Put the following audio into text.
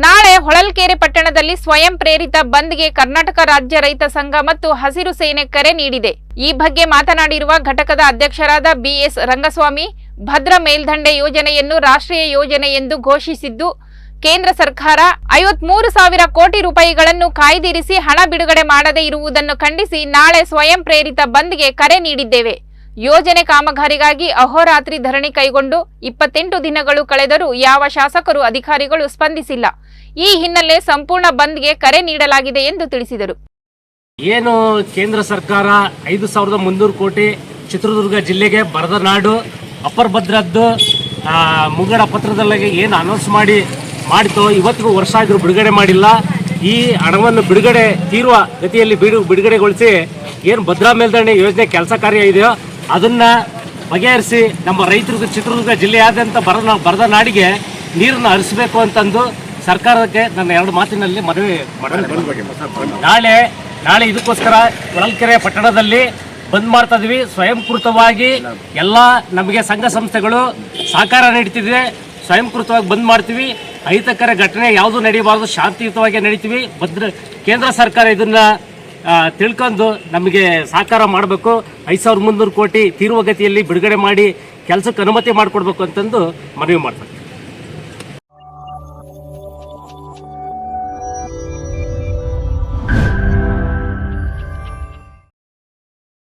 ನಾಳೆ ಹೊಳಲ್ಕೆರೆ ಪಟ್ಟಣದಲ್ಲಿ ಸ್ವಯಂ ಪ್ರೇರಿತ ಬಂದ್ಗೆ ಕರ್ನಾಟಕ ರಾಜ್ಯ ರೈತ ಸಂಘ ಮತ್ತು ಹಸಿರು ಸೇನೆ ಕರೆ ನೀಡಿದೆ. ಈ ಬಗ್ಗೆ ಮಾತನಾಡಿರುವ ಘಟಕದ ಅಧ್ಯಕ್ಷರಾದ ಬಿಎಸ್ ರಂಗಸ್ವಾಮಿ, ಭದ್ರಾ ಮೇಲ್ದಂಡೆ ಯೋಜನೆಯನ್ನು ರಾಷ್ಟ್ರೀಯ ಯೋಜನೆ ಎಂದು ಘೋಷಿಸಿದ್ದು, ಕೇಂದ್ರ ಸರ್ಕಾರ 53,000 ಕೋಟಿ ರೂಪಾಯಿಗಳನ್ನು ಕಾಯ್ದಿರಿಸಿ ಹಣ ಬಿಡುಗಡೆ ಮಾಡದೇ ಇರುವುದನ್ನು ಖಂಡಿಸಿ ನಾಳೆ ಸ್ವಯಂ ಪ್ರೇರಿತ ಬಂದ್ಗೆ ಕರೆ ನೀಡಿದ್ದೇವೆ. ಯೋಜನೆ ಕಾಮಗಾರಿಗಾಗಿ ಅಹೋರಾತ್ರಿ ಧರಣಿ ಕೈಗೊಂಡು 28 ದಿನಗಳು ಕಳೆದರೂ ಯಾವ ಶಾಸಕರು ಅಧಿಕಾರಿಗಳು ಸ್ಪಂದಿಸಿಲ್ಲ. ಈ ಹಿನ್ನೆಲೆ ಸಂಪೂರ್ಣ ಬಂದ್ಗೆ ಕರೆ ನೀಡಲಾಗಿದೆ ಎಂದು ತಿಳಿಸಿದರು. ಏನು ಕೇಂದ್ರ ಸರ್ಕಾರ 5,300 ಕೋಟಿ ಚಿತ್ರದುರ್ಗ ಜಿಲ್ಲೆಗೆ ಬರದ ನಾಡು ಅಪ್ಪರ್ ಭದ್ರದ್ದು ಮುಂಗಡ ಪತ್ರದಲ್ಲಿ ಏನು ಅನೌನ್ಸ್ ಮಾಡಿತೋ ಇವತ್ತಿಗೂ ವರ್ಷ ಆದರೂ ಬಿಡುಗಡೆ ಮಾಡಿಲ್ಲ. ಈ ಹಣವನ್ನು ಬಿಡುಗಡೆ ತೀರುವ ಗತಿಯಲ್ಲಿ ಬಿಡುಗಡೆಗೊಳಿಸಿ ಏನು ಭದ್ರಾ ಮೇಲ್ದಂಡೆ ಯೋಜನೆ ಕೆಲಸ ಕಾರ್ಯ ಇದೆಯೋ ಅದನ್ನು ಬಗೆಹರಿಸಿ ನಮ್ಮ ರೈತರಿಗೆ ಚಿತ್ರದುರ್ಗ ಜಿಲ್ಲೆಯಾದ್ಯಂತ ಬರದ ನಾಡಿಗೆ ನೀರನ್ನು ಹರಿಸಬೇಕು ಅಂತಂದು ಸರ್ಕಾರಕ್ಕೆ ನನ್ನ 2 ಮಾತಿನಲ್ಲಿ ಮನವಿ ನಾಳೆ ಇದಕ್ಕೋಸ್ಕರ ಹೊಳಲ್ಕೆರೆ ಪಟ್ಟಣದಲ್ಲಿ ಬಂದ್ ಮಾಡ್ತಾ ಇದೀವಿ. ಸ್ವಯಂಕೃತವಾಗಿ ಎಲ್ಲ ನಮಗೆ ಸಂಘ ಸಂಸ್ಥೆಗಳು ಸಹಕಾರ ನೀಡ್ತಿದೆ. ಸ್ವಯಂಕೃತವಾಗಿ ಬಂದ್ ಮಾಡ್ತೀವಿ. ಅಹಿತಕರ ಘಟನೆ ಯಾವುದು ನಡೆಯಬಾರದು, ಶಾಂತಿಯುತವಾಗಿ ನಡೀತೀವಿ. ಕೇಂದ್ರ ಸರ್ಕಾರ ಇದನ್ನ ತಿಳ್ಕೊಂಡು ನಮಗೆ ಸಹಕಾರ ಮಾಡಬೇಕು. 5,300 ಕೋಟಿ ತೀರುವಗತಿಯಲ್ಲಿ ಬಿಡುಗಡೆ ಮಾಡಿ ಕೆಲಸಕ್ಕೆ ಅನುಮತಿ ಮಾಡಿಕೊಡ್ಬೇಕು ಅಂತಂದು ಮನವಿ ಮಾಡ್ತಾರೆ.